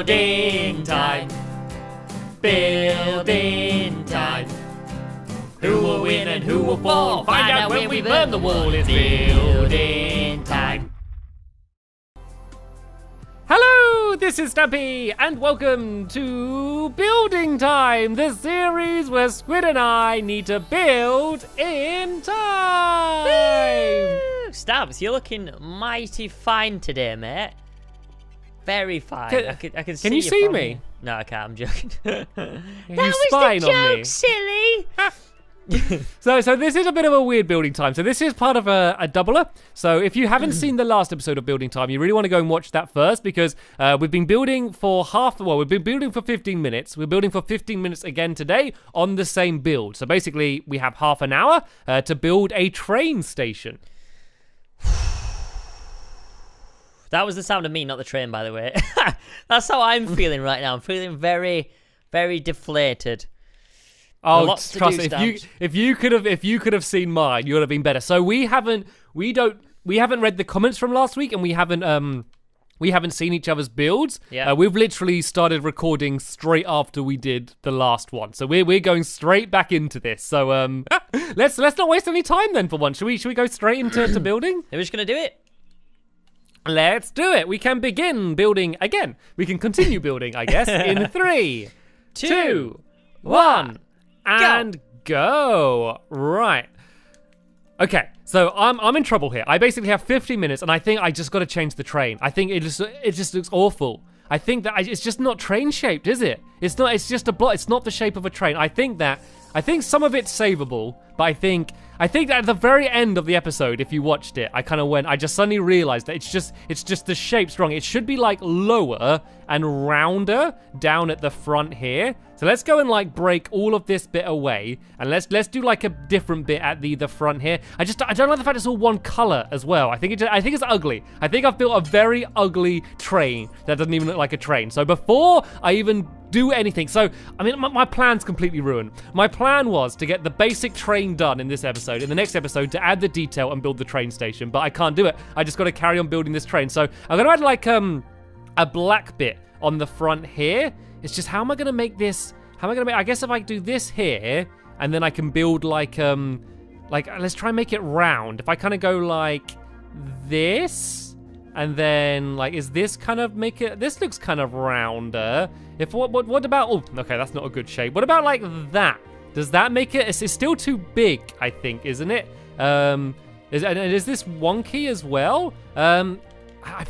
building time. Building time. Who will win and who will fall? Find out when we burn the wall. It's building time. Hello, this is Stampy, and welcome to Building Time, the series where Squid and I need to build in time. Woo! Stabs, you're looking mighty fine today, mate. Very fine. I can see Can you see from me? here. No, I can't. I'm joking. You was spying the joke, on me. silly. So this is a bit of a weird building time. So this is part of a doubler. So if you haven't seen the last episode of Building Time, you really want to go and watch that first because we've been building for we've been building for 15 minutes. We're building for 15 minutes again today on the same build. So basically we have half an hour to build a train station. That was the sound of me, not the train, by the way. That's how I'm feeling right now. I'm feeling very, very deflated. Oh, trust me. If you could have seen mine, you would have been better. So we haven't read the comments from last week, and we haven't seen each other's builds. Yeah. We've literally started recording straight after we did the last one, so we're going straight back into this. So let's not waste any time then for once. Should we go straight into building? We're just gonna do it. Let's do it. We can begin building again. We can continue building, I guess, in 3, 2, 1. And go. Right. Okay, so I'm in trouble here. I basically have 50 minutes, and I think I just got to change the train. I think it just looks awful. I think that it's just not train shaped, is it? It's not. It's just a block. It's not the shape of a train. I think some of it's savable, but I think that at the very end of the episode, if you watched it, I just suddenly realized that it's just the shape's wrong. It should be like lower and rounder down at the front here. So let's go and like break all of this bit away, and let's do like a different bit at the front here. I don't like the fact it's all one color as well. I think it's ugly. I think I've built a very ugly train that doesn't even look like a train. So before I even do anything, so I mean my plan's completely ruined. My plan was to get the basic train done in this episode, in the next episode to add the detail and build the train station, but I can't do it. I just got to carry on building this train. So I'm gonna add like a black bit on the front here. It's just how am I gonna make this? I guess if I do this here, and then I can build like let's try and make it round. If I kind of go like this, and then like is this kind of make it? This looks kind of rounder. If what about? Oh, okay, that's not a good shape. What about like that? Does that make it? It's still too big, I think, isn't it? Is this wonky as well? I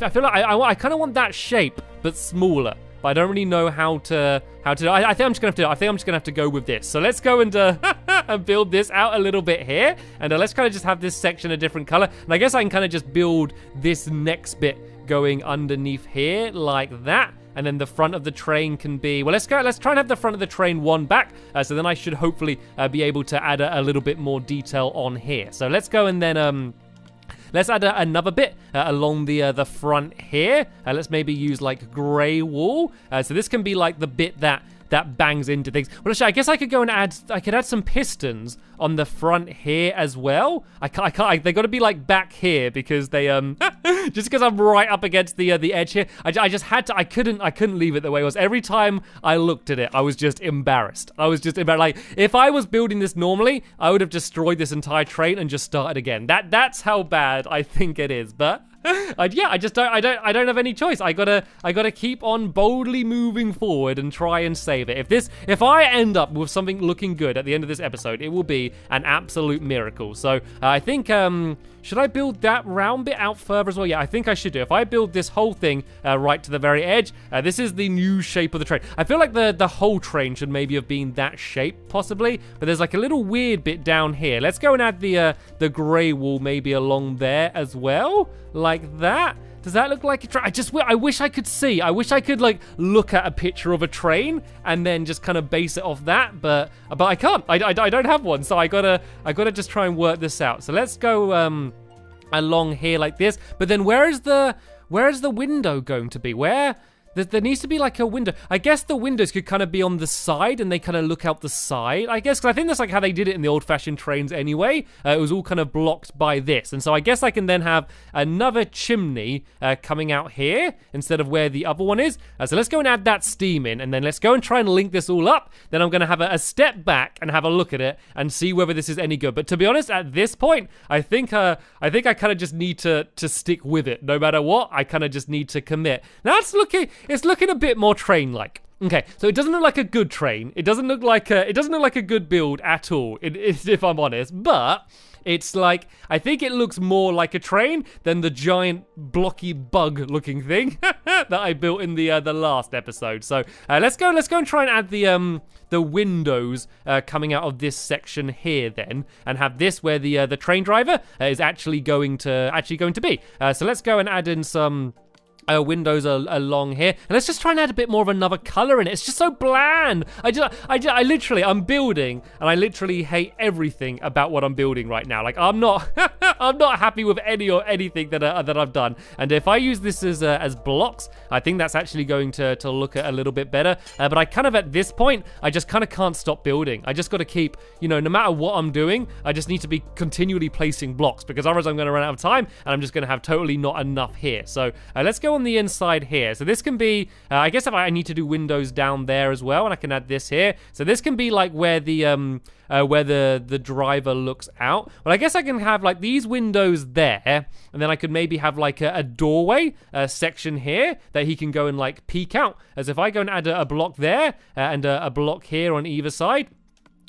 feel like I kind of want that shape, but smaller. But I don't really know how to do it. I think I'm just gonna have to go with this. So let's go and build this out a little bit here, and let's kind of just have this section a different color. And I guess I can kind of just build this next bit going underneath here like that. And then the front of the train can be, well, let's try and have the front of the train one back. So then I should hopefully be able to add a little bit more detail on here. So let's go and then let's add another bit along the front here. Let's maybe use like grey wool. So this can be like the bit that bangs into things. Well, actually, I guess I could go and add some pistons on the front here as well. I can't. They got to be like back here because they just because I'm right up against the edge here. I just had to. I couldn't leave it the way it was. Every time I looked at it, I was just embarrassed. Like if I was building this normally, I would have destroyed this entire train and just started again. That's how bad I think it is. But I don't have any choice. I gotta keep on boldly moving forward and try and save it. If I end up with something looking good at the end of this episode, it will be an absolute miracle. So I think should I build that round bit out further as well? Yeah, I think I should do. If I build this whole thing right to the very edge, this is the new shape of the train. I feel like the whole train should maybe have been that shape, possibly. But there's like a little weird bit down here. Let's go and add the grey wool maybe along there as well, like that. Does that look like a train? I wish I could see. I wish I could like look at a picture of a train and then just kind of base it off that, but I can't. I don't have one, so I gotta just try and work this out. So let's go along here like this. But then where is the window going to be? Where There needs to be like a window. I guess the windows could kind of be on the side and they kind of look out the side, I guess. Because I think that's like how they did it in the old-fashioned trains anyway. It was all kind of blocked by this. And so I guess I can then have another chimney coming out here instead of where the other one is. So let's go and add that steam in. And then let's go and try and link this all up. Then I'm going to have a step back and have a look at it and see whether this is any good. But to be honest, at this point, I think I kind of just need to stick with it. No matter what, I kind of just need to commit. Now it's looking a bit more train-like. Okay, so it doesn't look like a good train. It doesn't look like a good build at all, if I'm honest. But it's like, I think it looks more like a train than the giant blocky bug-looking thing that I built in the last episode. So let's go and try and add the windows coming out of this section here then, and have this where the train driver is actually going to be. So let's go and add in some windows along here, and let's just try and add a bit more of another color in it. It's just so bland. I literally, I'm building, and I literally hate everything about what I'm building right now. Like, I'm not I'm not happy with anything that I've done. And if I use this as blocks, I think that's actually going to look a little bit better. But I kind of, at this point, I just kind of can't stop building. I just got to keep, no matter what I'm doing, I just need to be continually placing blocks, because otherwise I'm going to run out of time and I'm just going to have totally not enough here. So let's go on the inside here. So this can be, I guess if I need to do windows down there as well, and I can add this here. So this can be like where the driver looks out. But I guess I can have like these windows there, and then I could maybe have like a doorway section here that he can go and like peek out. As if I go and add a block there and a block here on either side.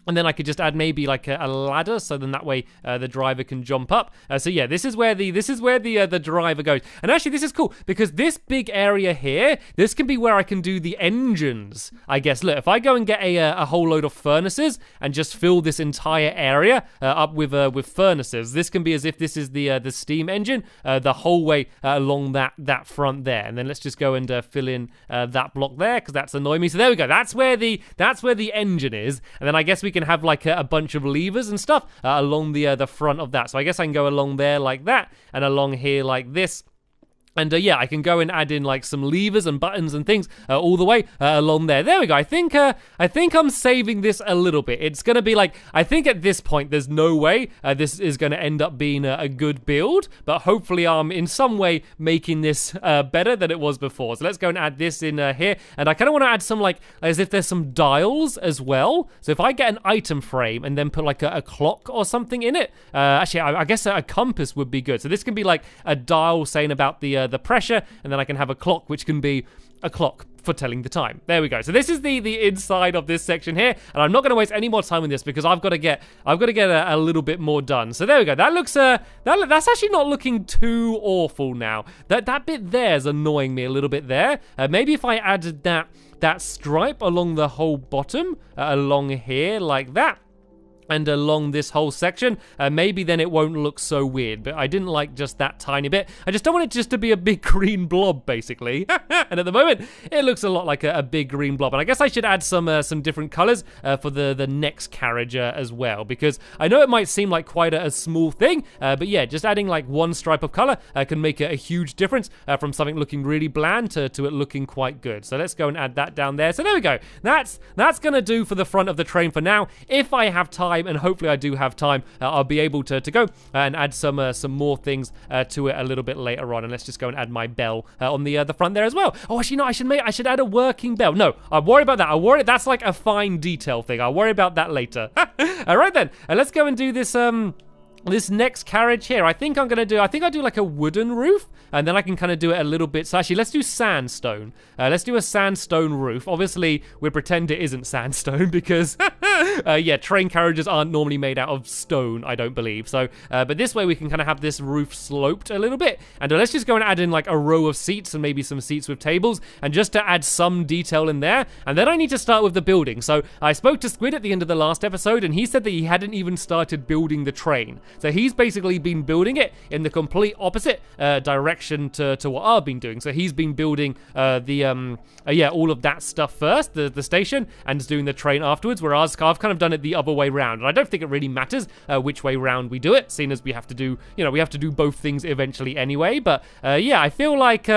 And then I could just add maybe like a ladder, so then that way the driver can jump up. So yeah, this is where the driver goes. And actually, this is cool because this big area here, this can be where I can do the engines. I guess. Look, if I go and get a whole load of furnaces and just fill this entire area up with furnaces, this can be as if this is the steam engine the whole way along that front there. And then let's just go and fill in that block there, because that's annoying me. So there we go. That's where the engine is. And then I guess we can have like a bunch of levers and stuff along the front of that. So I guess I can go along there like that, and along here like this. And yeah, I can go and add in like some levers and buttons and things all the way along there. There we go. I think I'm saving this a little bit. It's going to be like, I think at this point, there's no way this is going to end up being a good build. But hopefully I'm in some way making this better than it was before. So let's go and add this in here. And I kind of want to add some like, as if there's some dials as well. So if I get an item frame and then put like a clock or something in it. Actually, I guess a compass would be good. So this can be like a dial saying about the pressure, and then I can have a clock, which can be a clock for telling the time. There we go. So this is the inside of this section here, and I'm not going to waste any more time on this because I've got to get a little bit more done. So there we go. That looks that's actually not looking too awful now. That bit there is annoying me a little bit there. Maybe if I added that stripe along the whole bottom, along here like that, and along this whole section, maybe then it won't look so weird. But I didn't like just that tiny bit. I just don't want it just to be a big green blob, basically. And at the moment, it looks a lot like a big green blob. And I guess I should add some different colors for the next carriage as well, because I know it might seem like quite a small thing, but yeah, just adding like one stripe of color can make a huge difference from something looking really bland to it looking quite good. So let's go and add that down there. So there we go. That's gonna do for the front of the train for now. If I have time, and hopefully I do have time, I'll be able to go and add some more things to it a little bit later on. And let's just go and add my bell on the front there as well. Oh, actually, no, I should add a working bell. No, I'll worry about that. That's like a fine detail thing. I'll worry about that later. All right then, let's go and do this this next carriage here. I think I'll do like a wooden roof, and then I can kind of do it a little bit. So actually, let's do sandstone. Let's do a sandstone roof. Obviously, we pretend it isn't sandstone because, yeah, train carriages aren't normally made out of stone, I don't believe. So, but this way we can kind of have this roof sloped a little bit. And let's just go and add in like a row of seats and maybe some seats with tables, and just to add some detail in there. And then I need to start with the building. So I spoke to Squid at the end of the last episode, and he said that he hadn't even started building the train. So he's basically been building it in the complete opposite direction to what I've been doing. So he's been building all of that stuff first, the station, and is doing the train afterwards, whereas I've kind of done it the other way round. And I don't think it really matters which way round we do it, seeing as we have to do both things eventually anyway. But yeah, I feel like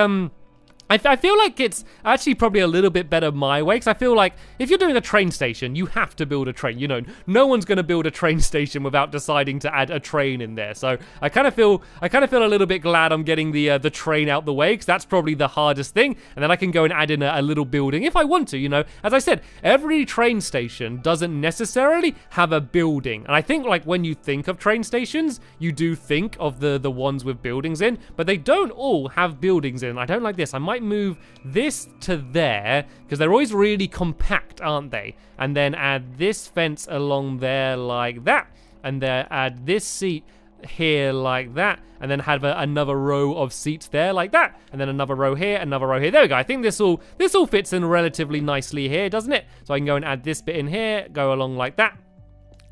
I feel like it's actually probably a little bit better my way, because I feel like if you're doing a train station, you have to build a train. You know, no one's going to build a train station without deciding to add a train in there. So I kind of feel a little bit glad I'm getting the train out the way, because that's probably the hardest thing. And then I can go and add in a little building if I want to. You know, as I said, every train station doesn't necessarily have a building. And I think like when you think of train stations, you do think of the ones with buildings in, but they don't all have buildings in. I don't like this. I might move this to there because they're always really compact, aren't they? And then add this fence along there like that, and then add this seat here like that, and then have another row of seats there like that, and then another row here, another row here. There we go. I think this all fits in relatively nicely here, doesn't it? So I can go and add this bit in here, go along like that,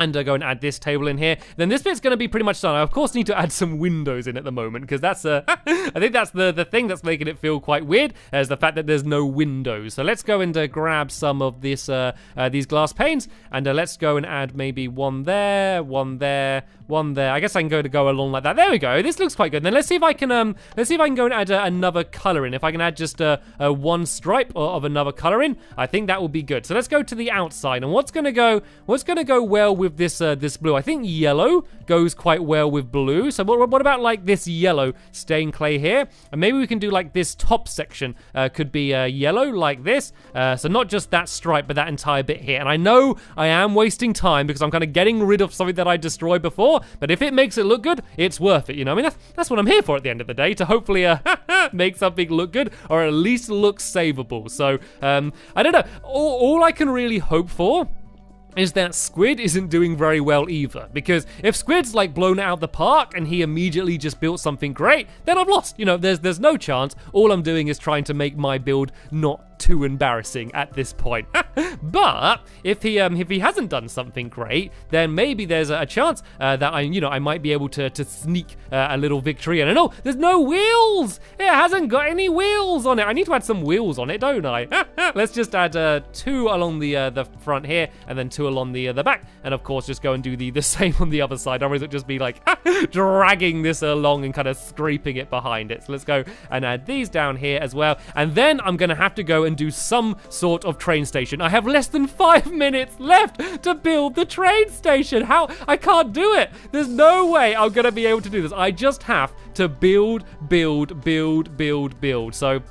and go and add this table in here. Then this bit's going to be pretty much done. I, of course, need to add some windows in at the moment, because that's I think that's the thing that's making it feel quite weird, is the fact that there's no windows. So let's go and grab some of this these glass panes, and let's go and add maybe one there, one there, one there. I guess I can go along like that. There we go. This looks quite good. Then let's see if I can go and add another color in. If I can add just one stripe of another color in, I think that will be good. So let's go to the outside, and what's gonna go well with this this blue? I think yellow goes quite well with blue. So what about like this yellow stained clay here? And maybe we can do like this top section could be yellow like this. So not just that stripe, but that entire bit here. And I know I am wasting time because I'm kind of getting rid of something that I destroyed before, but if it makes it look good, it's worth it. You know, I mean, that's what I'm here for at the end of the day, to hopefully make something look good, or at least look savable. So I don't know. All I can really hope for is that Squid isn't doing very well either, because if Squid's like blown out of the park and he immediately just built something great, then I've lost. You know, there's no chance. All I'm doing is trying to make my build not too embarrassing at this point. But if he hasn't done something great, then maybe there's a chance that I might be able to sneak a little victory. And I know there's no wheels. It hasn't got any wheels on it. I need to add some wheels on it, don't I? Let's just add 2 along the front here, and then 2 along the back, and of course just go and do the same on the other side. Otherwise it'll just be like dragging this along and kind of scraping it behind it. So let's go and add these down here as well, and then I'm gonna have to go and do some sort of train station. I have less than 5 minutes left to build the train station. How? I can't do it. There's no way I'm gonna be able to do this. I just have to build. So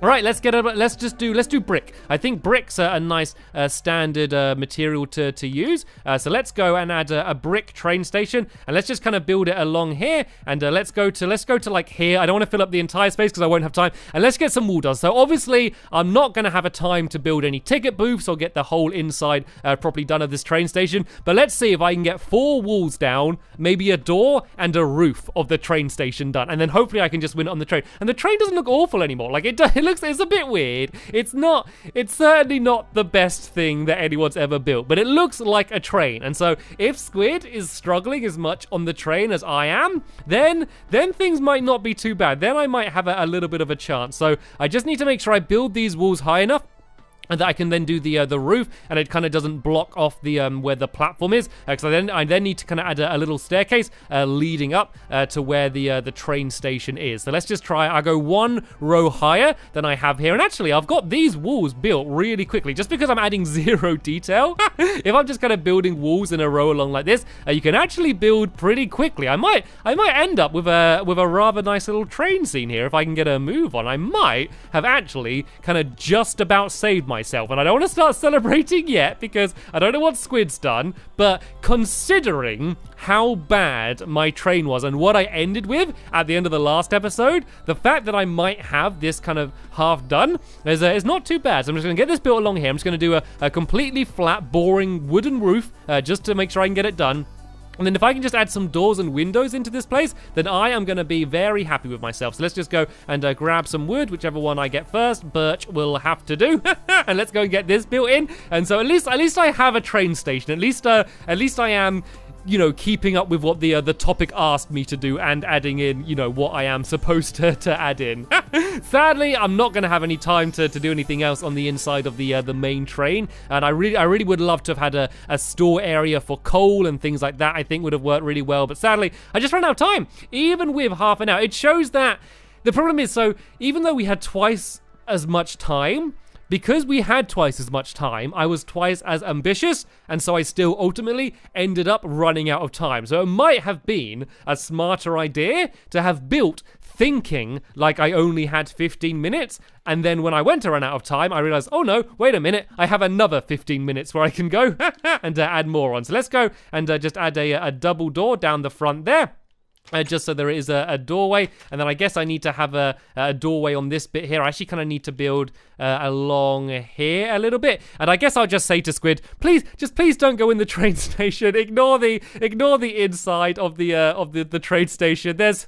all right, let's do brick. I think brick's a nice standard material to use. So let's go and add a brick train station, and let's just kind of build it along here. And let's go to like here. I don't want to fill up the entire space because I won't have time. And let's get some wall done. So obviously, I'm not going to have a time to build any ticket booths or get the whole inside properly done of this train station. But let's see if I can get 4 walls down, maybe a door and a roof of the train station done, and then hopefully I can just win it on the train. And the train doesn't look awful anymore. Like it it's a bit weird. It's certainly not the best thing that anyone's ever built, but it looks like a train. And so if Squid is struggling as much on the train as I am, then things might not be too bad. Then I might have a little bit of a chance. So I just need to make sure I build these walls high enough and that I can then do the roof, and it kind of doesn't block off the where the platform is. Because I then need to kind of add a little staircase leading up to where the train station is. So let's just try. I'll go 1 row higher than I have here, and actually I've got these walls built really quickly just because I'm adding 0 detail. If I'm just kind of building walls in a row along like this, you can actually build pretty quickly. I might end up with a rather nice little train scene here if I can get a move on. I might have actually kind of just about saved myself, and I don't want to start celebrating yet because I don't know what Squid's done, but considering how bad my train was and what I ended with at the end of the last episode, the fact that I might have this kind of half done is not too bad. So I'm just going to get this built along here. I'm just going to do a completely flat, boring wooden roof just to make sure I can get it done. And then if I can just add some doors and windows into this place, then I am going to be very happy with myself. So let's just go and grab some wood, whichever one I get first. Birch will have to do. And let's go and get this built in. And so at least I have a train station. At least I am, you know, keeping up with what the topic asked me to do and adding in, you know, what I am supposed to add in. Sadly, I'm not going to have any time to do anything else on the inside of the main train, and I really would love to have had a store area for coal and things like that. I think would have worked really well, but sadly, I just ran out of time. Even with half an hour, it shows that The problem is, so even though we had twice as much time, because we had twice as much time, I was twice as ambitious, and so I still ultimately ended up running out of time. So it might have been a smarter idea to have built thinking like I only had 15 minutes, and then when I went to run out of time, I realized, oh no, wait a minute, I have another 15 minutes where I can go and add more on. So let's go and just add a double door down the front there. Just so there is a doorway, and then I guess I need to have a doorway on this bit here. I actually kind of need to build along here a little bit, and I guess I'll just say to Squid, please don't go in the train station. Ignore the inside of the train station. There's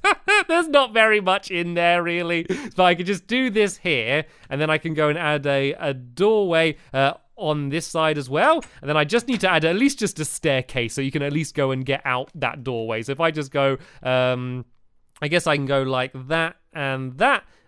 there's not very much in there really, but I could just do this here, and then I can go and add a doorway on this side as well, and then I just need to add at least just a staircase so you can at least go and get out that doorway. So if I just go, I guess I can go like that,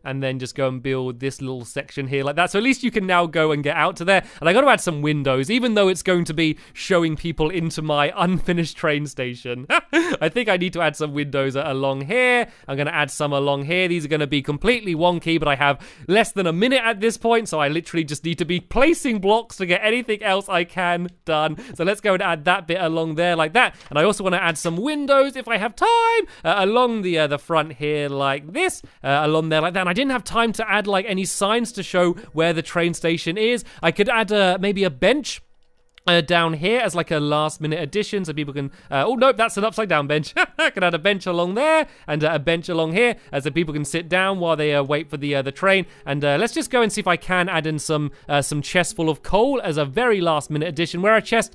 and then just go and build this little section here like that. So at least you can now go and get out to there. And I got to add some windows, even though it's going to be showing people into my unfinished train station. I think I need to add some windows along here. I'm going to add some along here. These are going to be completely wonky, but I have less than a minute at this point, so I literally just need to be placing blocks to get anything else I can done. So let's go and add that bit along there like that. And I also want to add some windows if I have time along the front here like this, along there like that. And I didn't have time to add like any signs to show where the train station is. I could add maybe a bench down here as like a last minute addition so people can oh nope, that's an upside down bench. I could add a bench along there and a bench along here so people can sit down while they wait for the train. And let's just go and see if I can add in some chests full of coal as a very last minute addition. Where are chests?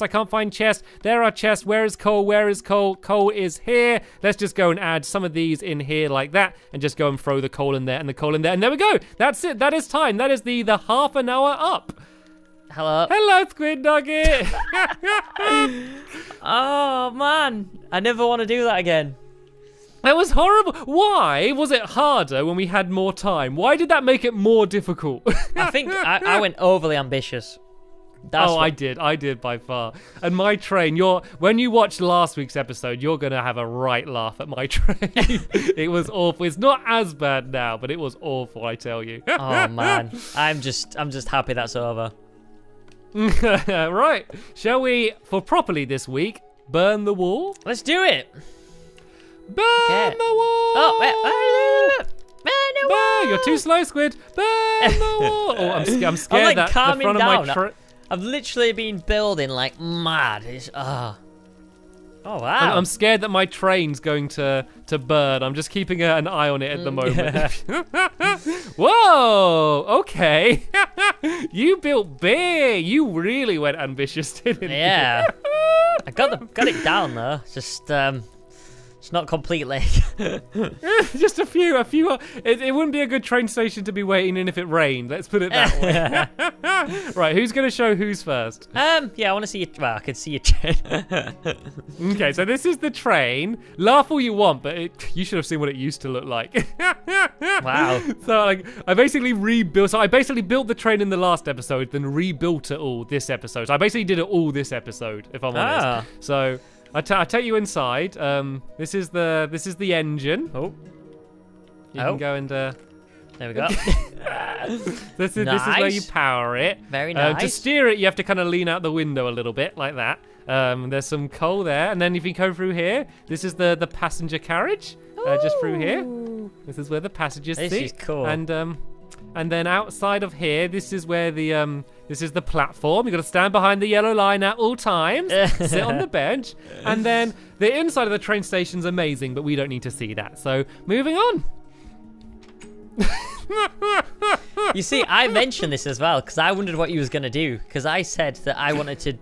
I can't find chests. There are chests. Where is coal? Coal is here. Let's just go and add some of these in here like that and just go and throw the coal in there and the coal in there, and there we go. That's it. That is time. That is the half an hour up. Hello, Squid Nugget. Oh, man. I never want to do that again. That was horrible. Why was it harder when we had more time? Why did that make it more difficult? I think I went overly ambitious. I did by far. And my train, when you watch last week's episode, you're going to have a right laugh at my train. It was awful. It's not as bad now, but it was awful, I tell you. Oh, man. I'm just happy that's over. Right, shall we, for properly this week, burn the wall? Let's do it. Burn the wall. Oh, burn the wall. You're too slow, Squid. Burn the wall. Oh, I'm scared. I'm like that calming the front down. of my I've literally been building like mad. Oh wow. I'm scared that my train's going to burn. I'm just keeping an eye on it at the moment. Whoa, okay. You built big. You really went ambitious, didn't you? Yeah. I got it down though. It's not completely. Just a few. It wouldn't be a good train station to be waiting in if it rained. Let's put it that way. Right, who's going to show who's first? Yeah, I want to see it. Well, I can see your train. Okay, so this is the train. Laugh all you want, but you should have seen what it used to look like. Wow. So like, I basically rebuilt. So I basically built the train in the last episode, then rebuilt it all this episode. So I basically did it all this episode, if I'm honest. So. I take you inside. This is the engine. Oh, you can go and. There we go. This is where you power it. Very nice. To steer it, you have to kind of lean out the window a little bit like that. There's some coal there, and then if you go through here, this is the passenger carriage. Just through here. This is where the passengers sit. This is cool. And then outside of here, this is where this is the platform. You've got to stand behind the yellow line at all times, sit on the bench, and then the inside of the train station's amazing, but we don't need to see that. So moving on. You see, I mentioned this as well because I wondered what you was gonna do because I said that I wanted to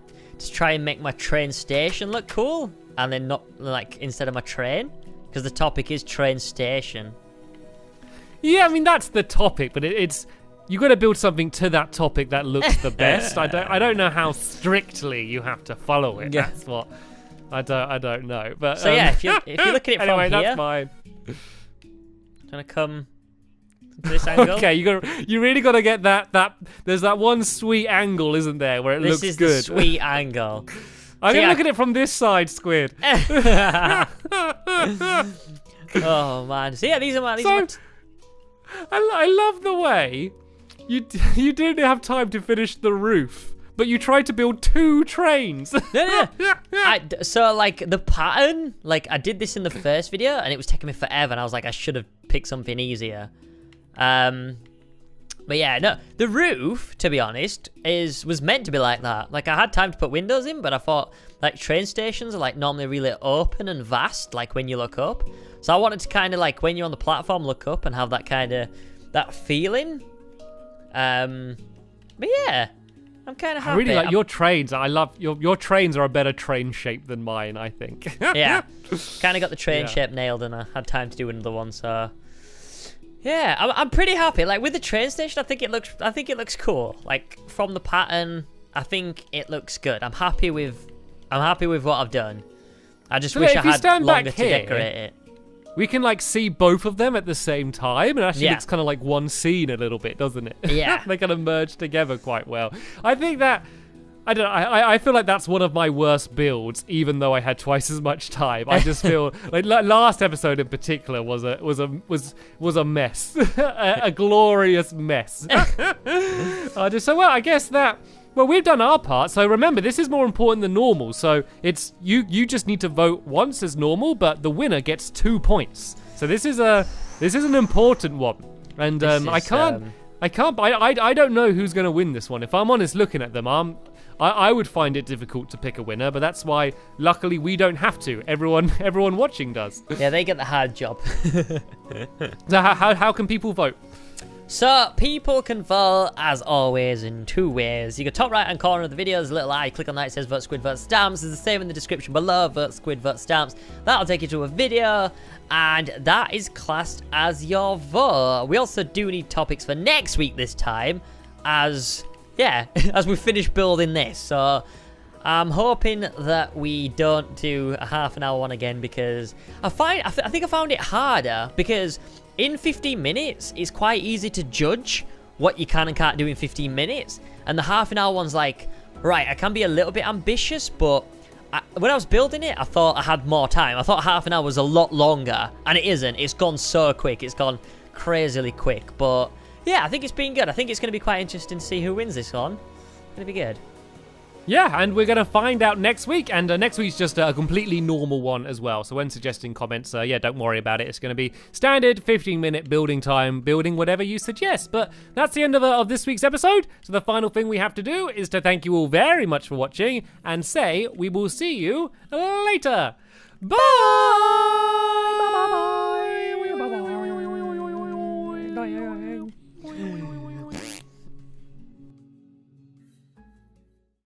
try and make my train station look cool, and then not like instead of my train because the topic is train station. Yeah, I mean that's the topic, but it's you got to build something to that topic that looks the best. I don't know how strictly you have to follow it. Yeah. That's what I don't know. But so yeah, if you look at it anyway, from here, that's fine. Trying to come to this angle. Okay, you really got to get that. There's that one sweet angle, isn't there, where it looks good. This is the sweet angle. I'm gonna look at it from this side, Squid. Oh man. So yeah, these are my. So, I love the way you didn't have time to finish the roof, but you tried to build 2 trains. No. So like the pattern, like I did this in the first video and it was taking me forever, and I was like, I should have picked something easier. But yeah, no, the roof, to be honest, was meant to be like that. Like I had time to put windows in, but I thought like train stations are like normally really open and vast, like when you look up. So I wanted to kind of like when you're on the platform look up and have that kind of that feeling. But yeah, I'm kind of happy. I really like your trains. I love your trains are a better train shape than mine, I think. Yeah, kind of got the train shape nailed, and I had time to do another one. So yeah, I'm pretty happy. Like with the train station, I think it looks cool. Like from the pattern, I think it looks good. I'm happy with what I've done. I just wish I had longer to decorate it. We can like see both of them at the same time, and actually looks kind of like one scene a little bit, doesn't it? Yeah. They kind of merge together quite well. I think that I feel like that's one of my worst builds, even though I had twice as much time. I just feel like last episode in particular was a mess, a glorious mess. I guess that. Well, we've done our part, so remember, this is more important than normal. So it's you just need to vote once as normal, but the winner gets 2 points. So this is an important one, and I don't know who's going to win this one. If I'm honest, looking at them, I would find it difficult to pick a winner, but that's why, luckily, we don't have to. Everyone watching does. Yeah, they get the hard job. So how can people vote? So, people can vote, as always, in 2 ways. You go top right-hand corner of the video, there's a little eye, click on that, it says Vote Squid, Vote Stamps. It's the same in the description below, Vote Squid, Vote Stamps. That'll take you to a video, and that is classed as your vote. We also do need topics for next week this time, as we finish building this. So, I'm hoping that we don't do a half-an-hour one again, because I think I found it harder, because in 15 minutes, it's quite easy to judge what you can and can't do in 15 minutes. And the half-an-hour one's like, right, I can be a little bit ambitious, but when I was building it, I thought I had more time. I thought half an hour was a lot longer, and it isn't. It's gone so quick. It's gone crazily quick. But yeah, I think it's been good. I think it's going to be quite interesting to see who wins this one. It's going to be good. Yeah, and we're going to find out next week, and next week's just a completely normal one as well. So when suggesting comments, don't worry about it. It's going to be standard 15-minute building time, building whatever you suggest. But that's the end of this week's episode. So the final thing we have to do is to thank you all very much for watching and say we will see you later. Bye!